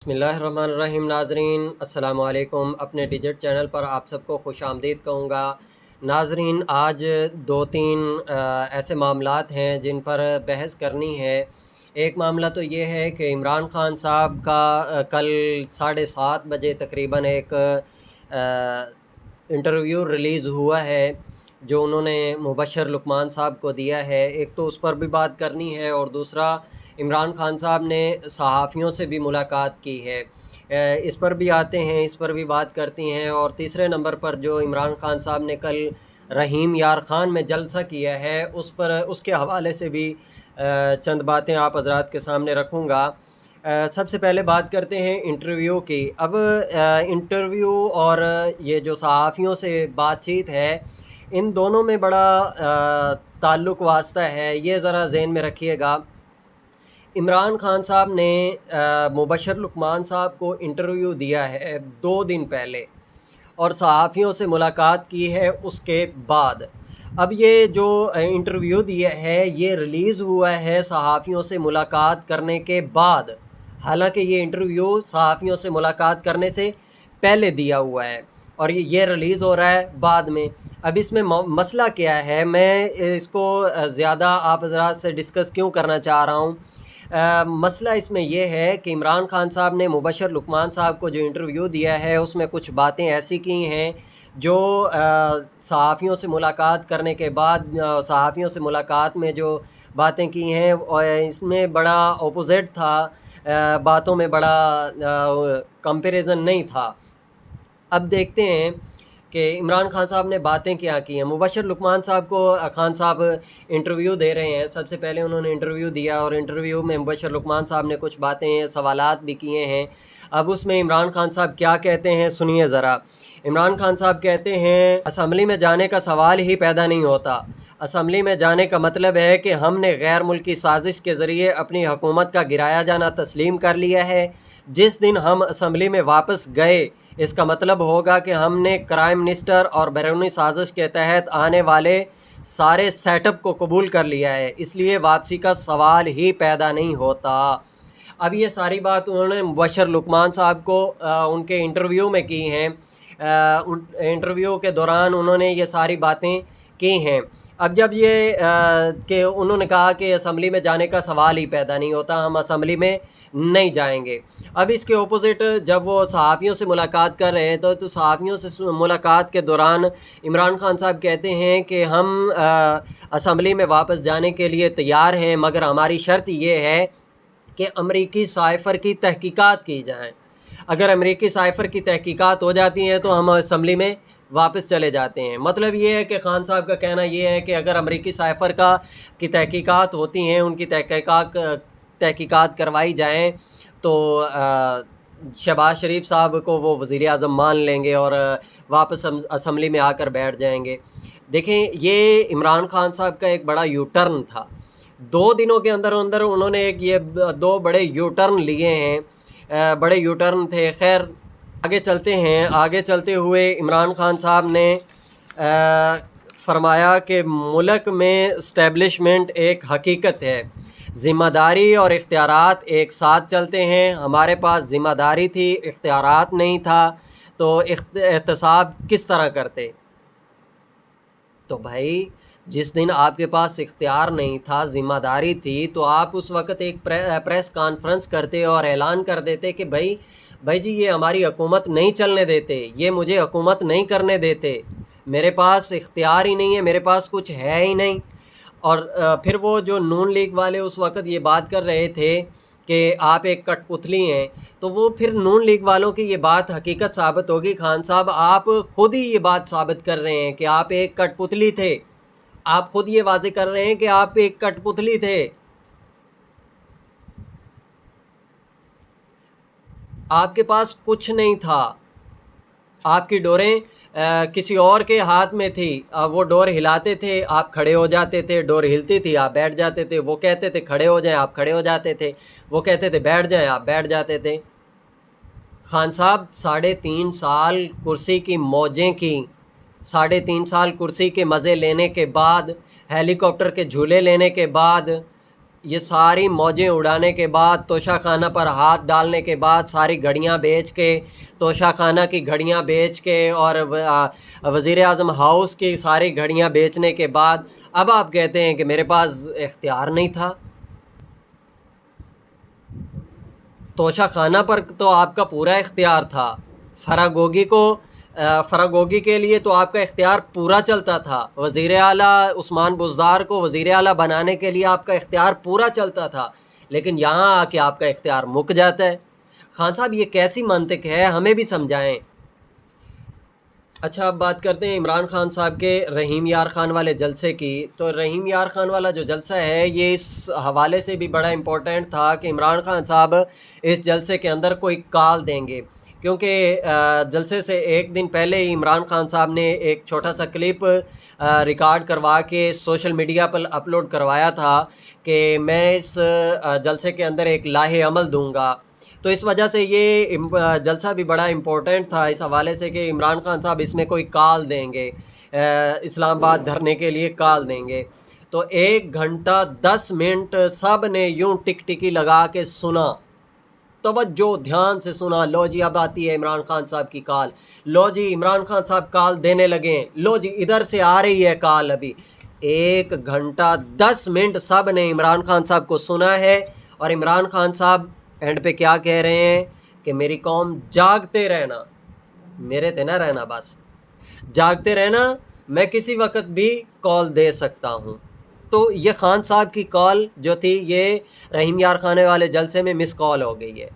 बिस्मिल्लाहिर्रहमानिर्रहीम। नाजरीन अस्सलाम वालेकुम। अपने डिजिट चैनल पर आप सबको खुश आमदीद कहूँगा। नाजरीन, आज दो तीन ऐसे मामलात हैं जिन पर बहस करनी है। एक मामला तो ये है कि इमरान खान साहब का कल 7:30 बजे तकरीबन एक इंटरव्यू रिलीज़ हुआ है जो उन्होंने मुबशर लुकमान साहब को दिया है। एक तो उस पर भी बात करनी है और दूसरा इमरान खान साहब ने सहाफ़ियों से भी मुलाकात की है, इस पर भी आते हैं, इस पर भी बात करती हैं। और तीसरे नंबर पर जो इमरान खान साहब ने कल रहीम यार ख़ान में जलसा किया है उस पर उसके हवाले से भी चंद बातें आप हज़रात के सामने रखूँगा। सबसे पहले बात करते हैं इंटरव्यू की। अब इंटरव्यू और ये जो सहाफ़ियों से बातचीत है, इन दोनों में बड़ा ताल्लुक़ वास्ता है, ये ज़रा ज़हन में रखिएगा। इमरान खान साहब ने मुबशर लुकमान साहब को इंटरव्यू दिया है 2 दिन पहले और सहाफ़ियों से मुलाकात की है उसके बाद। अब ये जो इंटरव्यू दिया है ये रिलीज़ हुआ है सहाफ़ियों से मुलाकात करने के बाद, हालांकि ये इंटरव्यू सहाफ़ियों से मुलाकात करने से पहले दिया हुआ है और ये रिलीज़ हो रहा है बाद में। अब इसमें मसला क्या है, मैं इसको ज़्यादा आप हज़रात से डिस्कस क्यों करना चाह रहा हूँ। मसला इसमें यह है कि इमरान खान साहब ने मुबशर लुकमान साहब को जो इंटरव्यू दिया है उसमें कुछ बातें ऐसी की हैं जो सहाफ़ियों से मुलाकात करने के बाद सहाफ़ियों से मुलाकात में जो बातें की हैं और इसमें बड़ा अपोजिट था, बातों में बड़ा कंपैरिजन नहीं था। अब देखते हैं कि इमरान खान साहब ने बातें क्या की हैं। मुबशर लुकमान साहब को खान साहब इंटरव्यू दे रहे हैं। सबसे पहले उन्होंने इंटरव्यू दिया और इंटरव्यू में मुबशर लुकमान साहब ने कुछ बातें सवालात भी किए हैं। अब उसमें इमरान खान साहब क्या कहते हैं सुनिए ज़रा। इमरान खान साहब कहते हैं, असम्बली में जाने का सवाल ही पैदा नहीं होता। असम्बली में जाने का मतलब है कि हमने गैर मुल्की साजिश के ज़रिए अपनी हुकूमत का गिराया जाना तस्लीम कर लिया है। जिस दिन हम असम्बली में वापस गए इसका मतलब होगा कि हमने प्राइम मिनिस्टर और बैरूनी साजिश के तहत आने वाले सारे सेटअप को कबूल कर लिया है, इसलिए वापसी का सवाल ही पैदा नहीं होता। अब ये सारी बात उन्होंने मुबशर लुकमान साहब को उनके इंटरव्यू में की हैं। इंटरव्यू के दौरान उन्होंने ये सारी बातें की हैं। अब जब ये कि उन्होंने कहा कि असम्बली में जाने का सवाल ही पैदा नहीं होता, हम असम्बली में नहीं जाएंगे। अब इसके अपोजिट जब वो सहाफ़ियों से मुलाकात कर रहे हैं तो सहाफ़ियों से मुलाकात के दौरान इमरान खान साहब कहते हैं कि हम असम्बली में वापस जाने के लिए तैयार हैं, मगर हमारी शर्त ये है कि अमरीकी साइफ़र की तहकीकात की जाएँ। अगर अमरीकी साइफ़र की तहकीकात हो जाती हैं तो हम असम्बली में वापस चले जाते हैं। मतलब ये है कि खान साहब का कहना ये है कि अगर अमरीकी साइफ़र की तहकीकात होती हैं, उनकी तहकीकात करवाई जाएँ तो शहबाज शरीफ साहब को वो वज़ीर आज़म मान लेंगे और वापस असम्बली में आकर बैठ जाएंगे। देखें, ये इमरान खान साहब का एक बड़ा यू टर्न था। 2 दिनों के अंदर अंदर उन्होंने ये 2 बड़े यू टर्न लिए हैं, बड़े यू टर्न थे। खैर आगे चलते हैं। आगे चलते हुए इमरान खान साहब ने फरमाया कि मुल्क में इस्टेब्लिशमेंट एक हकीकत है, ज़िम्मेदारी और इख्तियारात एक साथ चलते हैं। हमारे पास ज़िम्मेदारी थी, इख्तियारात नहीं था, तो एहतसाब किस तरह करते। तो भाई जिस दिन आपके पास इख्तियार नहीं था, ज़िम्मेदारी थी, तो आप उस वक़्त एक प्रेस कॉन्फ्रेंस करते और ऐलान कर देते कि भाई जी ये हमारी हुकूमत नहीं चलने देते, ये मुझे हुकूमत नहीं करने देते, मेरे पास इख्तियार ही नहीं है, मेरे पास कुछ है ही नहीं। और फिर वो जो नून लीग वाले उस वक़्त ये बात कर रहे थे कि आप एक कठपुतली हैं, तो वो फिर नून लीग वालों की ये बात हकीकत साबित होगी। खान साहब आप ख़ुद ही ये बात साबित कर रहे हैं कि आप एक कठपुतली थे। आप ख़ुद ये वाज़ेह कर रहे हैं कि आप एक कठपुतली थे। आपके पास कुछ नहीं था, आपकी डोरें किसी और के हाथ में थी। वो डोर हिलाते थे, आप खड़े हो जाते थे, डोर हिलती थी, आप बैठ जाते थे। वो कहते थे खड़े हो जाएं, आप खड़े हो जाते थे। वो कहते थे बैठ जाएं, आप बैठ जाते थे। खान साहब 3.5 साल कुर्सी की मौजें की, 3.5 साल कुर्सी के मज़े लेने के बाद, हेलीकॉप्टर के झूले लेने के बाद یہ ساری موجیں اڑانے کے بعد، توشہ خانہ پر ہاتھ ڈالنے کے بعد، ساری گھڑیاں بیچ کے، توشہ خانہ کی گھڑیاں بیچ کے اور وزیر اعظم ہاؤس کی ساری گھڑیاں بیچنے کے بعد اب آپ کہتے ہیں کہ میرے پاس اختیار نہیں تھا۔ توشہ خانہ پر تو آپ کا پورا اختیار تھا، فراگوگی کے لیے تو آپ کا اختیار پورا چلتا تھا، وزیر اعلیٰ عثمان بزدار کو وزیر اعلیٰ بنانے کے لیے آپ کا اختیار پورا چلتا تھا، لیکن یہاں آ کے آپ کا اختیار مک جاتا ہے۔ خان صاحب یہ کیسی منطق ہے، ہمیں بھی سمجھائیں۔ اچھا اب بات کرتے ہیں عمران خان صاحب کے رحیم یار خان والے جلسے کی۔ تو رحیم یار خان والا جو جلسہ ہے یہ اس حوالے سے بھی بڑا امپورٹنٹ تھا کہ عمران خان صاحب اس جلسے کے اندر کوئی کال دیں گے، کیونکہ جلسے سے ایک دن پہلے ہی عمران خان صاحب نے ایک چھوٹا سا کلپ ریکارڈ کروا کے سوشل میڈیا پر اپلوڈ کروایا تھا کہ میں اس جلسے کے اندر ایک لاہے عمل دوں گا۔ تو اس وجہ سے یہ جلسہ بھی بڑا امپورٹنٹ تھا اس حوالے سے کہ عمران خان صاحب اس میں کوئی کال دیں گے، اسلام آباد دھرنے کے لیے کال دیں گے۔ تو 1 گھنٹہ 10 منٹ سب نے یوں ٹک ٹکی لگا کے سنا، توجہ دھیان سے سنا۔ لو جی اب آتی ہے عمران خان صاحب کی کال، لو جی عمران خان صاحب کال دینے لگے، لو جی ادھر سے آ رہی ہے کال ابھی۔ 1 گھنٹہ 10 منٹ سب نے عمران خان صاحب کو سنا ہے، اور عمران خان صاحب اینڈ پہ کیا کہہ رہے ہیں کہ میری قوم جاگتے رہنا، میرے تے نہ رہنا، بس جاگتے رہنا، میں کسی وقت بھی کال دے سکتا ہوں۔ تو یہ خان صاحب کی کال جو تھی یہ رحیم یار خانے والے جلسے میں مس کال ہو گئی ہے۔